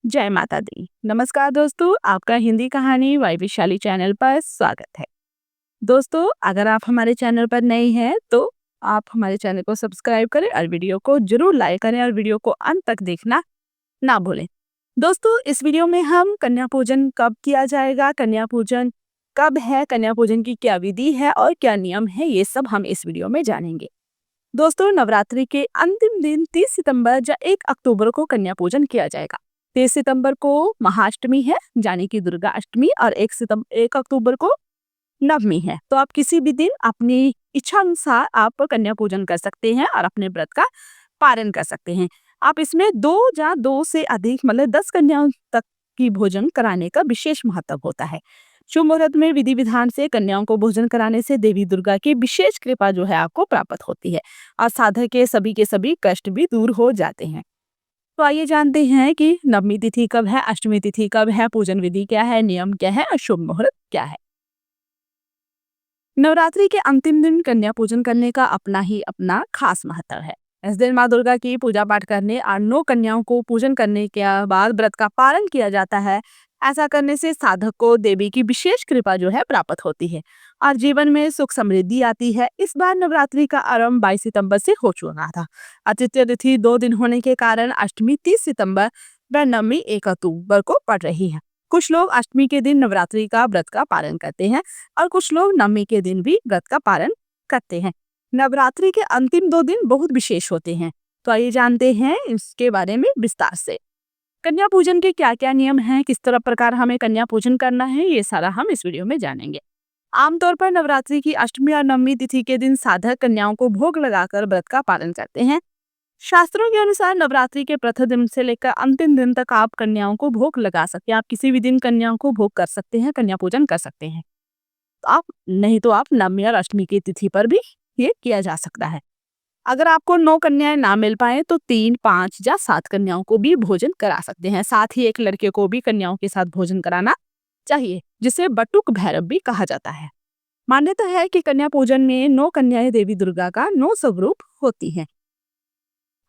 जय माता दी। नमस्कार दोस्तों, आपका हिंदी कहानी वाई विशाली चैनल पर स्वागत है। दोस्तों, अगर आप हमारे चैनल पर नए हैं तो आप हमारे चैनल को सब्सक्राइब करें और वीडियो को जरूर लाइक करें और वीडियो को अंत तक देखना ना भूलें। दोस्तों, इस वीडियो में हम कन्या पूजन कब किया जाएगा, कन्या पूजन कब है, कन्या पूजन की क्या विधि है और क्या नियम है, ये सब हम इस वीडियो में जानेंगे। दोस्तों, नवरात्रि के अंतिम दिन 30 सितंबर या 1 अक्टूबर को कन्या पूजन किया जाएगा। 30 सितंबर को महाअष्टमी है, यानी कि दुर्गा अष्टमी, और 1 अक्टूबर को नवमी है। तो आप किसी भी दिन अपनी इच्छा अनुसार आप कन्या पूजन कर सकते हैं और अपने व्रत का पालन कर सकते हैं। आप इसमें 2 से अधिक मतलब 10 कन्याओं तक की भोजन कराने का विशेष महत्व होता है। शुभ मुहूर्त में विधि विधान से कन्याओं को भोजन कराने से देवी दुर्गा की विशेष कृपा जो है आपको प्राप्त होती है और साधक के सभी कष्ट भी दूर हो जाते हैं। तो आइए जानते हैं कि नवमी तिथि कब है, अष्टमी तिथि कब है, पूजन विधि क्या है, नियम क्या है और शुभ मुहूर्त क्या है। नवरात्रि के अंतिम दिन कन्या पूजन करने का अपना खास महत्व है। इस दिन माँ दुर्गा की पूजा पाठ करने और 9 कन्याओं को पूजन करने के बाद व्रत का पालन किया जाता है। ऐसा करने से साधक को देवी की विशेष कृपा जो है प्राप्त होती है और जीवन में सुख समृद्धि आती है। इस बार नवरात्रि का आरंभ 22 सितंबर से हो चुका था। अतिथ्य तिथि 2 दिन होने के कारण अष्टमी 30 सितंबर व नवमी 1 अक्टूबर को पड़ रही है। कुछ लोग अष्टमी के दिन नवरात्रि का व्रत का पालन करते हैं और कुछ लोग नवमी के दिन भी व्रत का पालन करते हैं। नवरात्रि के अंतिम 2 दिन बहुत विशेष होते हैं। तो आइए जानते हैं इसके बारे में विस्तार से। कन्या पूजन के क्या क्या नियम हैं, किस तरह प्रकार हमें कन्या पूजन करना है, ये सारा हम इस वीडियो में जानेंगे। आमतौर पर नवरात्रि की अष्टमी और नवमी तिथि के दिन साधक कन्याओं को भोग लगाकर व्रत का पालन करते हैं। शास्त्रों के अनुसार नवरात्रि के प्रथम दिन से लेकर अंतिम दिन तक आप कन्याओं को भोग लगा सकते हैं। आप किसी भी दिन कन्याओं को भोग कर सकते हैं, कन्या पूजन कर सकते हैं। तो आप नवमी और अष्टमी की तिथि पर भी ये किया जा सकता है। अगर आपको 9 कन्याएं ना मिल पाए तो 3, 5 या 7 कन्याओं को भी भोजन करा सकते हैं। साथ ही एक लड़के को भी कन्याओं के साथ भोजन कराना चाहिए, जिसे बटुक भैरव भी कहा जाता है। मान्यता है कि कन्या पूजन में 9 कन्याएं देवी दुर्गा का 9 स्वरूप होती हैं।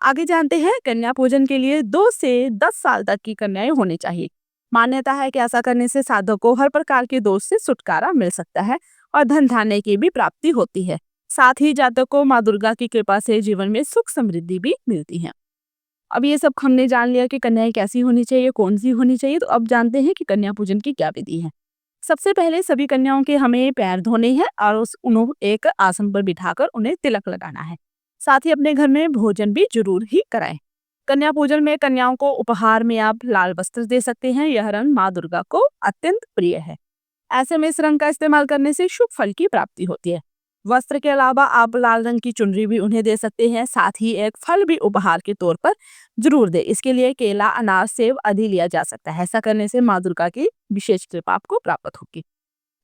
आगे जानते हैं कन्या पूजन के लिए 2 से 10 साल तक की कन्याएं होनी चाहिए। मान्यता है कि ऐसा करने से साधक को हर प्रकार के दोष से छुटकारा मिल सकता है और धन धान्य की भी प्राप्ति होती है। साथ ही जातक को माँ दुर्गा की कृपा से जीवन में सुख समृद्धि भी मिलती है। अब ये सब हमने जान लिया कि कन्याएं कैसी होनी चाहिए, कौन सी होनी चाहिए। तो अब जानते हैं कि कन्या पूजन की क्या विधि है। सबसे पहले सभी कन्याओं के हमें पैर धोने हैं और उन्हें एक आसन पर बिठाकर उन्हें तिलक लगाना है। साथ ही अपने घर में भोजन भी जरूर ही कराएं। कन्या पूजन में कन्याओं को उपहार में आप लाल वस्त्र दे सकते हैं। यह रंग माँ दुर्गा को अत्यंत प्रिय है। ऐसे में इस रंग का इस्तेमाल करने से शुभ फल की प्राप्ति होती है। वस्त्र के अलावा आप लाल रंग की चुनरी भी उन्हें दे सकते हैं। साथ ही एक फल भी उपहार के तौर पर जरूर दे। इसके लिए केला, अनार, सेब आदि लिया जा सकता है। ऐसा करने से माँ दुर्गा की विशेष कृपा आपको प्राप्त होगी।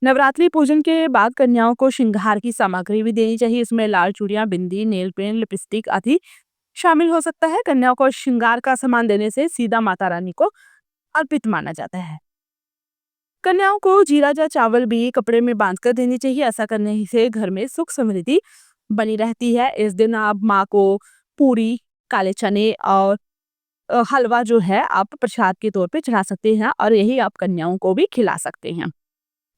नवरात्रि पूजन के बाद कन्याओं को श्रृंगार की सामग्री भी देनी चाहिए। इसमें लाल चूड़ियां, बिंदी, नेल पेंट, लिपस्टिक आदि शामिल हो सकता है। कन्याओं को श्रृंगार का सामान देने से सीधा माता रानी को अर्पित माना जाता है। कन्याओं को जीरा या चावल भी कपड़े में बांधकर देनी चाहिए। ऐसा करने से घर में सुख समृद्धि बनी रहती है। इस दिन आप माँ को पूरी, काले चने और हलवा जो है आप प्रसाद के तौर पे चढ़ा सकते हैं और यही आप कन्याओं को भी खिला सकते हैं।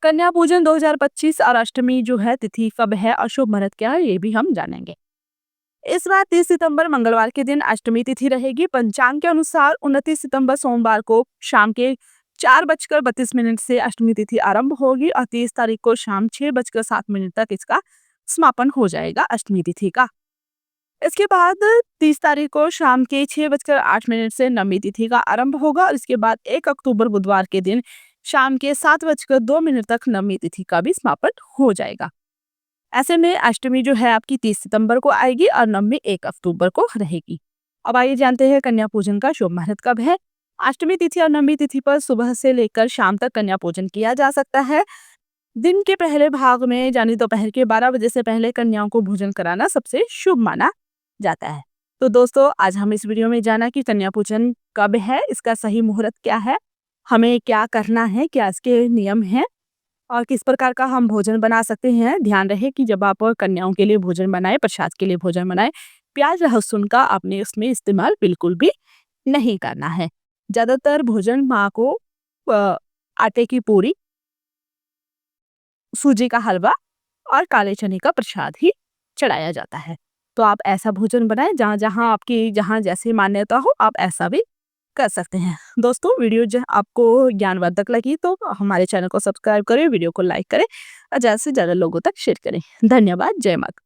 कन्या पूजन 2025 और अष्टमी जो है तिथि कब है और शुभ मुहूर्त क्या है, ये भी हम जानेंगे। इस बार 30 सितंबर मंगलवार के दिन अष्टमी तिथि रहेगी। पंचांग के अनुसार 29 सितंबर सोमवार को शाम के 4:32 से अष्टमी तिथि आरंभ होगी और 30 तारीख को शाम 6:07 तक इसका समापन हो जाएगा अष्टमी तिथि का। इसके बाद 30 तारीख को शाम के 6:08 से नवमी तिथि का आरंभ होगा और इसके बाद 1 अक्टूबर बुधवार के दिन शाम के 7:02 तक नवमी तिथि का भी समापन हो जाएगा। ऐसे में अष्टमी जो है आपकी 30 सितंबर को आएगी और नवमी 1 अक्टूबर को रहेगी। अब आइए जानते हैं कन्या पूजन का शुभ मुहूर्त कब है। अष्टमी तिथि और नवमी तिथि पर सुबह से लेकर शाम तक कन्या पूजन किया जा सकता है। दिन के पहले भाग में यानी दोपहर के 12 बजे से पहले कन्याओं को भोजन कराना सबसे शुभ माना जाता है। तो दोस्तों, आज हम इस वीडियो में जाना कि कन्या पूजन कब है, इसका सही मुहूर्त क्या है, हमें क्या करना है, क्या इसके नियम हैं और किस प्रकार का हम भोजन बना सकते हैं। ध्यान रहे कि जब आप कन्याओं के लिए भोजन बनाए, प्रसाद के लिए भोजन बनाए, प्याज लहसुन का आपने उसमें इस्तेमाल बिल्कुल भी नहीं करना है। ज़्यादातर भोजन माँ को आटे की पूरी, सूजी का हलवा और काले चने का प्रसाद ही चढ़ाया जाता है। तो आप ऐसा भोजन बनाएँ जहाँ-जहाँ आपकी जहाँ जैसी मान्यता हो, आप ऐसा भी कर सकते हैं। दोस्तों, वीडियो जो आपको ज्ञानवर्धक लगी तो हमारे चैनल को सब्सक्राइब करें, वीडियो को लाइक करें और ज़्यादा से ज़्यादा लोगों तक शेयर करें। धन्यवाद। जय माता।